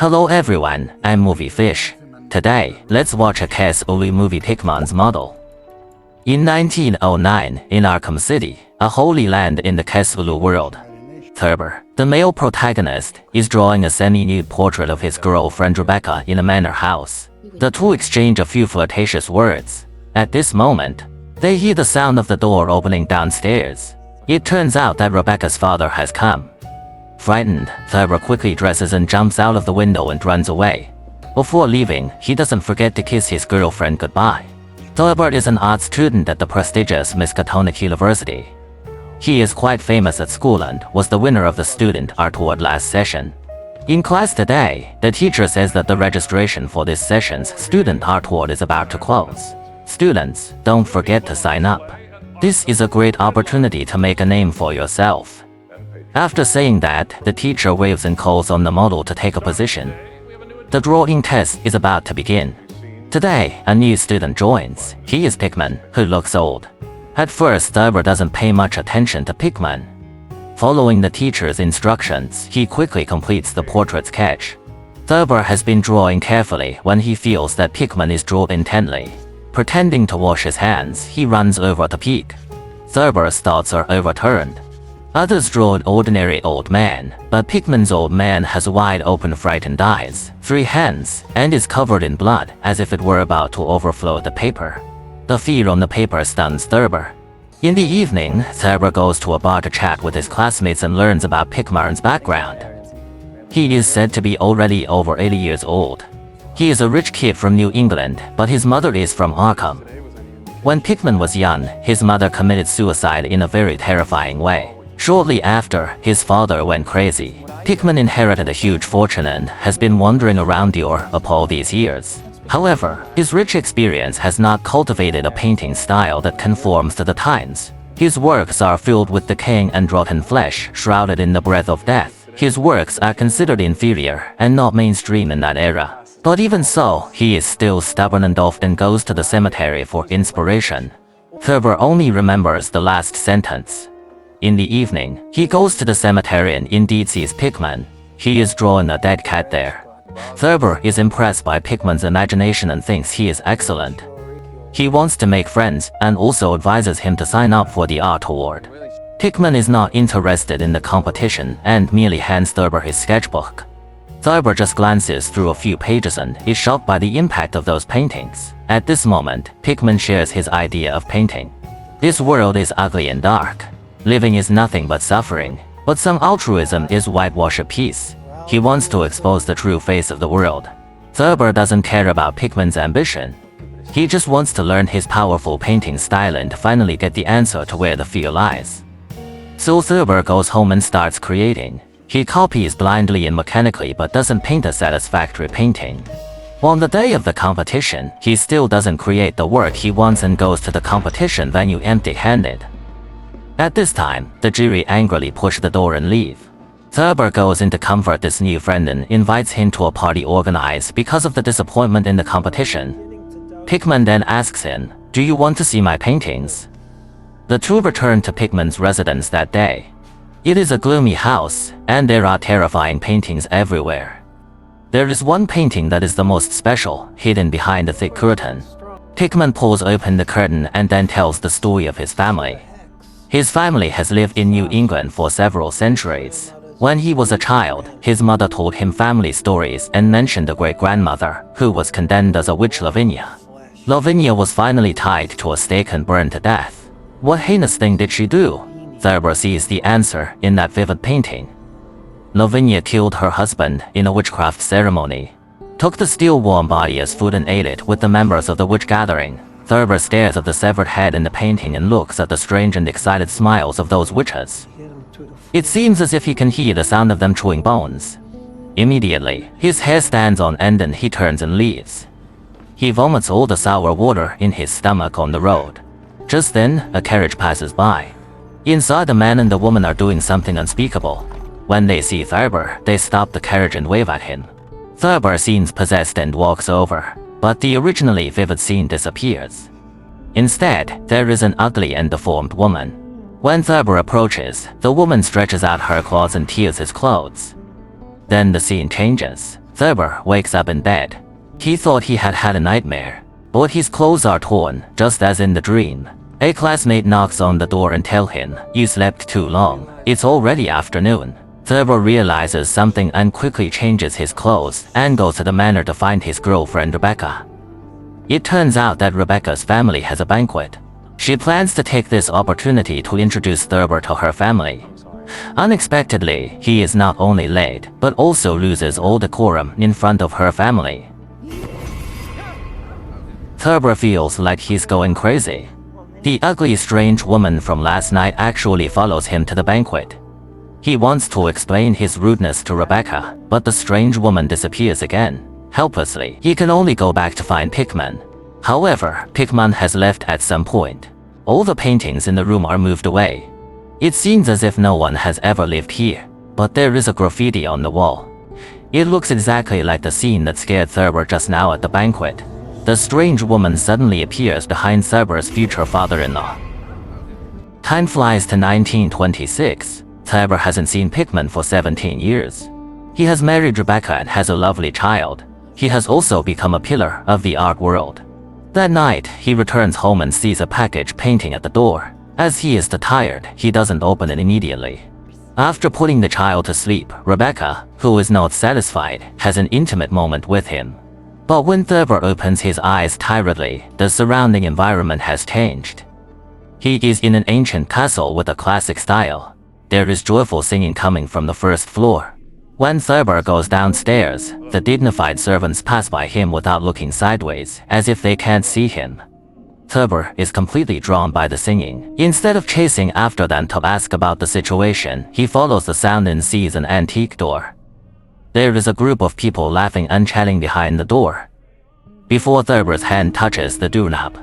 Hello everyone, I'm MovieFish. Today, let's watch a Cthulhu movie Pickman's model. In 1909, in Arkham City, a holy land in the Cthulhu world, Thurber, the male protagonist, is drawing a semi-nude portrait of his girlfriend Rebecca in a manor house. The two exchange a few flirtatious words. At this moment, they hear the sound of the door opening downstairs. It turns out that Rebecca's father has come. Frightened, Thurber quickly dresses and jumps out of the window and runs away. Before leaving, he doesn't forget to kiss his girlfriend goodbye. Thurber is an art student at the prestigious Miskatonic University. He is quite famous at school and was the winner of the student art award last session. In class today, the teacher says that the registration for this session's student art award is about to close. Students, don't forget to sign up. This is a great opportunity to make a name for yourself. After saying that, the teacher waves and calls on the model to take a position. The drawing test is about to begin. Today, a new student joins. He is Pickman, who looks old. At first, Thurber doesn't pay much attention to Pickman. Following the teacher's instructions, he quickly completes the portrait sketch. Thurber has been drawing carefully when he feels that Pickman is drawn intently. Pretending to wash his hands, he runs over to peek. Thurber's thoughts are overturned. Others draw an ordinary old man, but Pickman's old man has wide open frightened eyes, 3 hands, and is covered in blood as if it were about to overflow the paper. The fear on the paper stuns Thurber. In the evening, Thurber goes to a bar to chat with his classmates and learns about Pickman's background. He is said to be already over 80 years old. He is a rich kid from New England, but his mother is from Arkham. When Pickman was young, his mother committed suicide in a very terrifying way. Shortly after, his father went crazy. Pickman inherited a huge fortune and has been wandering around Europe all these years. However, his rich experience has not cultivated a painting style that conforms to the times. His works are filled with decaying and rotten flesh, shrouded in the breath of death. His works are considered inferior and not mainstream in that era. But even so, he is still stubborn and often goes to the cemetery for inspiration. Thurber only remembers the last sentence. In the evening, he goes to the cemetery and indeed sees Pickman. He is drawing a dead cat there. Thurber is impressed by Pickman's imagination and thinks he is excellent. He wants to make friends and also advises him to sign up for the art award. Pickman is not interested in the competition and merely hands Thurber his sketchbook. Thurber just glances through a few pages and is shocked by the impact of those paintings. At this moment, Pickman shares his idea of painting. This world is ugly and dark. Living is nothing but suffering, but some altruism is whitewash a piece. He wants to expose the true face of the world. Thurber doesn't care about Pickman's ambition. He just wants to learn his powerful painting style and finally get the answer to where the fear lies. So Thurber goes home and starts creating. He copies blindly and mechanically but doesn't paint a satisfactory painting. On the day of the competition, he still doesn't create the work he wants and goes to the competition venue empty-handed. At this time, the jury angrily push the door and leave. Thurber goes in to comfort this new friend and invites him to a party organized because of the disappointment in the competition. Pickman then asks him, "Do you want to see my paintings?" The two return to Pickman's residence that day. It is a gloomy house, and there are terrifying paintings everywhere. There is one painting that is the most special, hidden behind a thick curtain. Pickman pulls open the curtain and then tells the story of his family. His family has lived in New England for several centuries. When he was a child, his mother told him family stories and mentioned a great-grandmother, who was condemned as a witch. Lavinia was finally tied to a stake and burned to death. What heinous thing did she do? Thurber sees the answer in that vivid painting. Lavinia killed her husband in a witchcraft ceremony, took the still-warm body as food and ate it with the members of the witch gathering. Thurber stares at the severed head in the painting and looks at the strange and excited smiles of those witches. It seems as if he can hear the sound of them chewing bones. Immediately, his hair stands on end and he turns and leaves. He vomits all the sour water in his stomach on the road. Just then, a carriage passes by. Inside, the man and the woman are doing something unspeakable. When they see Thurber, they stop the carriage and wave at him. Thurber seems possessed and walks over, but the originally vivid scene disappears. Instead, there is an ugly and deformed woman. When Thurber approaches, the woman stretches out her claws and tears his clothes. Then the scene changes. Thurber wakes up in bed. He thought he had had a nightmare, but his clothes are torn, just as in the dream. A classmate knocks on the door and tells him, "You slept too long. It's already afternoon." Thurber realizes something and quickly changes his clothes and goes to the manor to find his girlfriend Rebecca. It turns out that Rebecca's family has a banquet. She plans to take this opportunity to introduce Thurber to her family. Unexpectedly, he is not only late, but also loses all decorum in front of her family. Thurber feels like he's going crazy. The ugly, strange woman from last night actually follows him to the banquet. He wants to explain his rudeness to Rebecca, but the strange woman disappears again. Helplessly, he can only go back to find Pickman. However, Pickman has left at some point. All the paintings in the room are moved away. It seems as if no one has ever lived here, but there is a graffiti on the wall. It looks exactly like the scene that scared Thurber just now at the banquet. The strange woman suddenly appears behind Thurber's future father-in-law. Time flies to 1926. Thurber hasn't seen Pickman for 17 years. He has married Rebecca and has a lovely child. He has also become a pillar of the art world. That night, he returns home and sees a package painting at the door. As he is too tired, he doesn't open it immediately. After putting the child to sleep, Rebecca, who is not satisfied, has an intimate moment with him. But when Thurber opens his eyes tiredly, the surrounding environment has changed. He is in an ancient castle with a classic style. There is joyful singing coming from the first floor. When Thurber goes downstairs, the dignified servants pass by him without looking sideways, as if they can't see him. Thurber is completely drawn by the singing. Instead of chasing after them to ask about the situation, he follows the sound and sees an antique door. There is a group of people laughing and chatting behind the door. Before Thurber's hand touches the doorknob,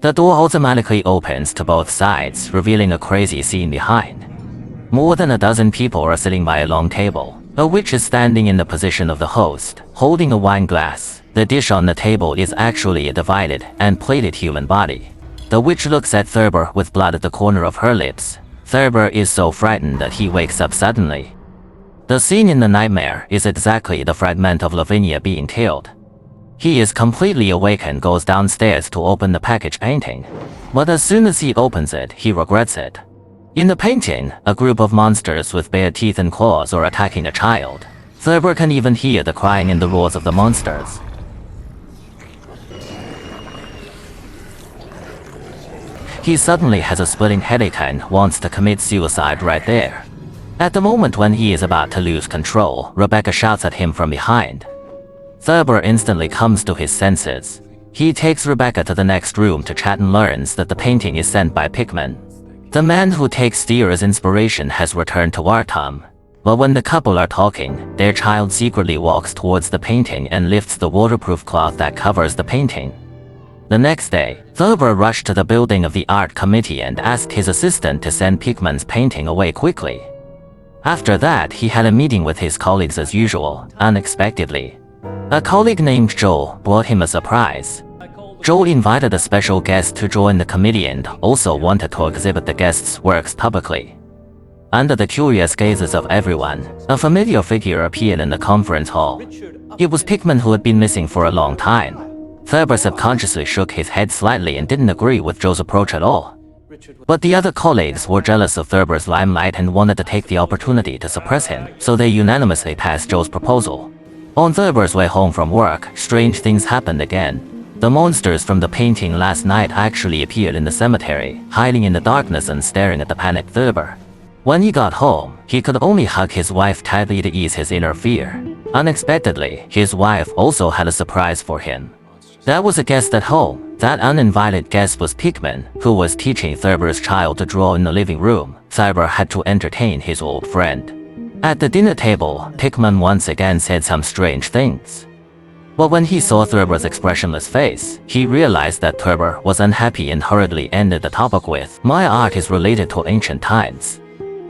the door automatically opens to both sides, revealing a crazy scene behind. More than a dozen people are sitting by a long table. A witch is standing in the position of the host, holding a wine glass. The dish on the table is actually a divided and plated human body. The witch looks at Thurber with blood at the corner of her lips. Thurber is so frightened that he wakes up suddenly. The scene in the nightmare is exactly the fragment of Lavinia being killed. He is completely awake and goes downstairs to open the package painting. But as soon as he opens it, he regrets it. In the painting, a group of monsters with bare teeth and claws are attacking a child. Thurber can even hear the crying and the roars of the monsters. He suddenly has a splitting headache and wants to commit suicide right there. At the moment when he is about to lose control, Rebecca shouts at him from behind. Thurber instantly comes to his senses. He takes Rebecca to the next room to chat and learns that the painting is sent by Pickman. The man who takes Steer as inspiration has returned to Arkham. But when the couple are talking, their child secretly walks towards the painting and lifts the waterproof cloth that covers the painting. The next day, Thurber rushed to the building of the art committee and asked his assistant to send Pickman's painting away quickly. After that, he had a meeting with his colleagues as usual, unexpectedly. A colleague named Joel brought him a surprise. Joel invited a special guest to join the committee and also wanted to exhibit the guest's works publicly. Under the curious gazes of everyone, a familiar figure appeared in the conference hall. It was Pickman, who had been missing for a long time. Thurber subconsciously shook his head slightly and didn't agree with Joe's approach at all. But the other colleagues were jealous of Thurber's limelight and wanted to take the opportunity to suppress him, so they unanimously passed Joe's proposal. On Thurber's way home from work, strange things happened again. The monsters from the painting last night actually appeared in the cemetery, hiding in the darkness and staring at the panicked Thurber. When he got home, he could only hug his wife tightly to ease his inner fear. Unexpectedly, his wife also had a surprise for him. That was a guest at home. That uninvited guest was Pickman, who was teaching Thurber's child to draw in the living room. Thurber had to entertain his old friend. At the dinner table, Pickman once again said some strange things. But when he saw Thurber's expressionless face, he realized that Thurber was unhappy and hurriedly ended the topic with, "My art is related to ancient times."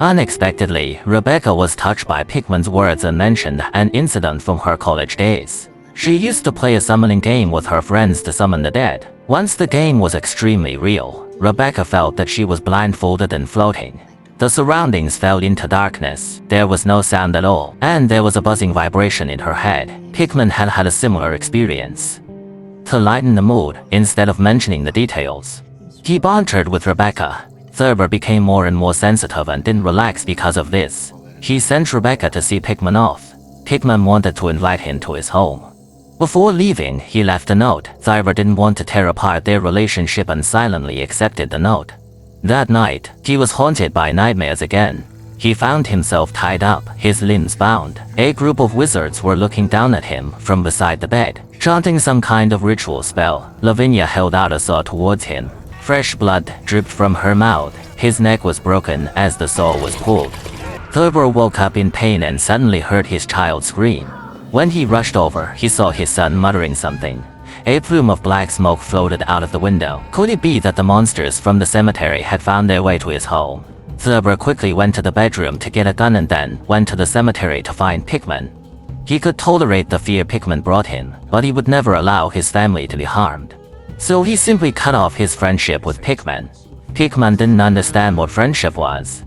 Unexpectedly, Rebecca was touched by Pickman's words and mentioned an incident from her college days. She used to play a summoning game with her friends to summon the dead. Once the game was extremely real, Rebecca felt that she was blindfolded and floating. The surroundings fell into darkness. There was no sound at all, and there was a buzzing vibration in her head. Pickman had had a similar experience. To lighten the mood, instead of mentioning the details, he bantered with Rebecca. Thurber became more and more sensitive and didn't relax because of this. He sent Rebecca to see Pickman off. Pickman wanted to invite him to his home. Before leaving, he left a note. Thurber didn't want to tear apart their relationship and silently accepted the note. That night, he was haunted by nightmares again. He found himself tied up, his limbs bound. A group of wizards were looking down at him from beside the bed, chanting some kind of ritual spell. Lavinia held out a saw towards him. Fresh blood dripped from her mouth. His neck was broken as the saw was pulled. Thurber woke up in pain and suddenly heard his child scream. When he rushed over, he saw his son muttering something. A plume of black smoke floated out of the window. Could it be that the monsters from the cemetery had found their way to his home? Thurber quickly went to the bedroom to get a gun and then went to the cemetery to find Pickman. He could tolerate the fear Pickman brought him, but he would never allow his family to be harmed. So he simply cut off his friendship with Pickman. Pickman didn't understand what friendship was.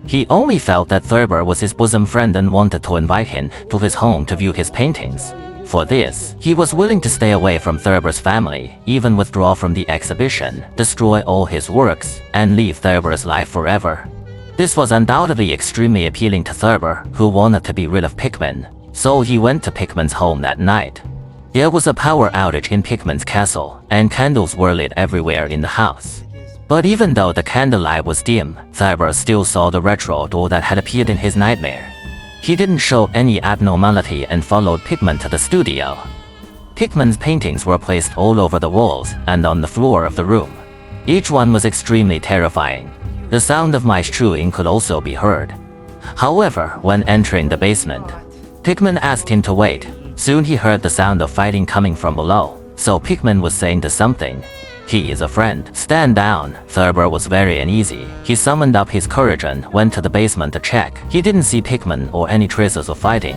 He only felt that Thurber was his bosom friend and wanted to invite him to his home to view his paintings. For this, he was willing to stay away from Thurber's family, even withdraw from the exhibition, destroy all his works, and leave Thurber's life forever. This was undoubtedly extremely appealing to Thurber, who wanted to be rid of Pickman. So he went to Pickman's home that night. There was a power outage in Pickman's castle, and candles were lit everywhere in the house. But even though the candlelight was dim, Thurber still saw the retro door that had appeared in his nightmare. He didn't show any abnormality and followed Pickman to the studio. Pickman's paintings were placed all over the walls and on the floor of the room. Each one was extremely terrifying. The sound of mice chewing could also be heard. However, when entering the basement, Pickman asked him to wait. Soon he heard the sound of fighting coming from below, so Pickman was saying to something. He is a friend. Stand down. Thurber was very uneasy. He summoned up his courage and went to the basement to check. He didn't see Pickman or any traces of fighting.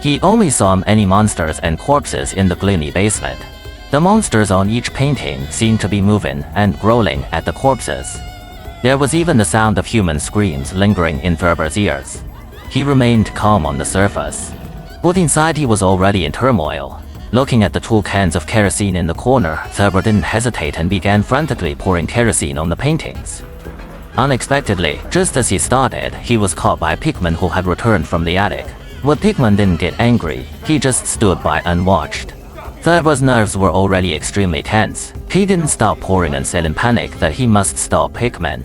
He only saw many monsters and corpses in the gloomy basement. The monsters on each painting seemed to be moving and growling at the corpses. There was even the sound of human screams lingering in Thurber's ears. He remained calm on the surface, but inside he was already in turmoil. Looking at the 2 cans of kerosene in the corner, Thurber didn't hesitate and began frantically pouring kerosene on the paintings. Unexpectedly, just as he started, he was caught by Pickman, who had returned from the attic. But Pickman didn't get angry, he just stood by unwatched. Thurber's nerves were already extremely tense. He didn't stop pouring and said in panic that he must stop Pickman.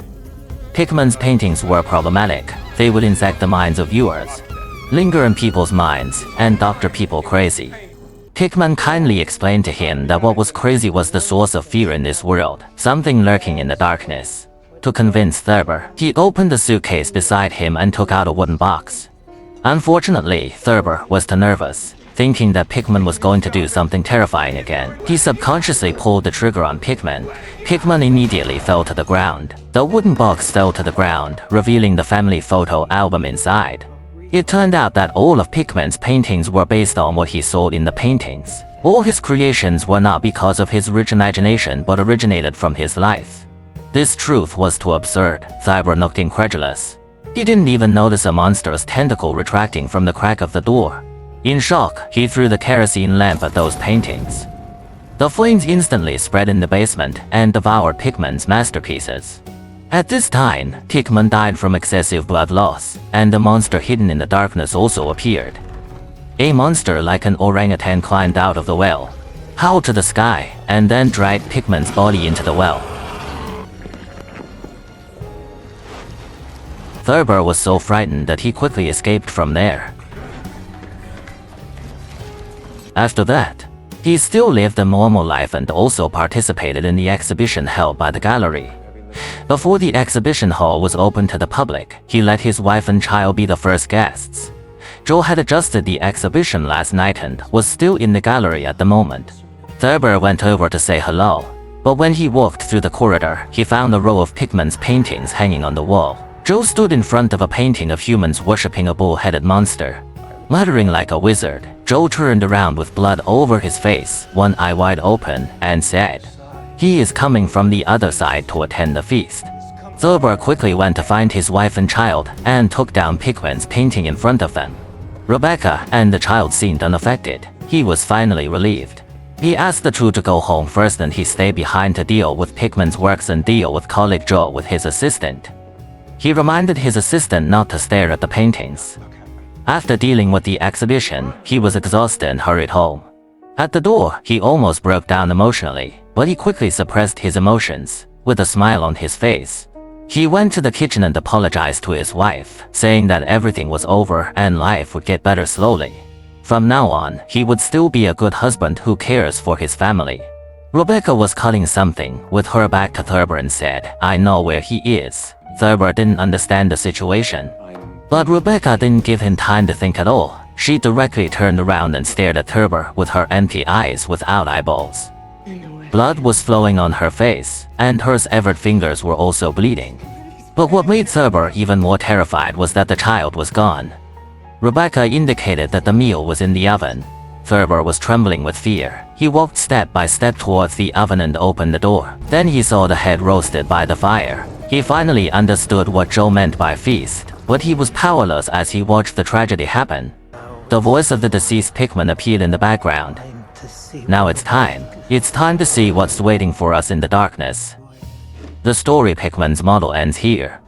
Pickman's paintings were problematic. They would infect the minds of viewers, linger in people's minds, and doctor people crazy. Pickman kindly explained to him that what was crazy was the source of fear in this world, something lurking in the darkness. To convince Thurber, he opened the suitcase beside him and took out a wooden box. Unfortunately, Thurber was too nervous. Thinking that Pickman was going to do something terrifying again, he subconsciously pulled the trigger on Pickman. Pickman immediately fell to the ground. The wooden box fell to the ground, revealing the family photo album inside. It turned out that all of Pickman's paintings were based on what he saw in the paintings. All his creations were not because of his rich imagination but originated from his life. This truth was too absurd. Thurber looked incredulous. He didn't even notice a monstrous tentacle retracting from the crack of the door. In shock, he threw the kerosene lamp at those paintings. The flames instantly spread in the basement and devoured Pickman's masterpieces. At this time, Pickman died from excessive blood loss, and the monster hidden in the darkness also appeared. A monster like an orangutan climbed out of the well, howled to the sky, and then dragged Pickman's body into the well. Thurber was so frightened that he quickly escaped from there. After that, he still lived a normal life and also participated in the exhibition held by the gallery. Before the exhibition hall was open to the public, he let his wife and child be the first guests. Joe had adjusted the exhibition last night and was still in the gallery at the moment. Thurber went over to say hello, but when he walked through the corridor, he found a row of Pickman's paintings hanging on the wall. Joe stood in front of a painting of humans worshipping a bull-headed monster. Muttering like a wizard, Joe turned around with blood over his face, one eye wide open, and said, "He is coming from the other side to attend the feast." Thurber quickly went to find his wife and child and took down Pickman's painting in front of them. Rebecca and the child seemed unaffected. He was finally relieved. He asked the two to go home first and he stayed behind to deal with Pickman's works and deal with College Joe with his assistant. He reminded his assistant not to stare at the paintings. After dealing with the exhibition, he was exhausted and hurried home. At the door, he almost broke down emotionally, but he quickly suppressed his emotions, with a smile on his face. He went to the kitchen and apologized to his wife, saying that everything was over and life would get better slowly. From now on, he would still be a good husband who cares for his family. Rebecca was cutting something with her back to Thurber and said, "I know where he is." Thurber didn't understand the situation. But Rebecca didn't give him time to think at all. She directly turned around and stared at Thurber with her empty eyes without eyeballs. Blood was flowing on her face, and her severed fingers were also bleeding. But what made Thurber even more terrified was that the child was gone. Rebecca indicated that the meal was in the oven. Thurber was trembling with fear. He walked step by step towards the oven and opened the door. Then he saw the head roasted by the fire. He finally understood what Joe meant by feast, but he was powerless as he watched the tragedy happen. The voice of the deceased Pickman appeared in the background. Now it's time. It's time to see what's waiting for us in the darkness. The story Pickman's model ends here.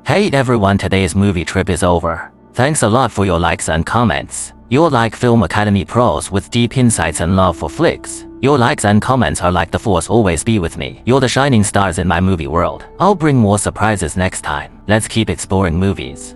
Hey everyone, today's movie trip is over. Thanks a lot for your likes and comments. You're like Film Academy pros with deep insights and love for flicks. Your likes and comments are like the force, always be with me. You're the shining stars in my movie world. I'll bring more surprises next time. Let's keep exploring movies.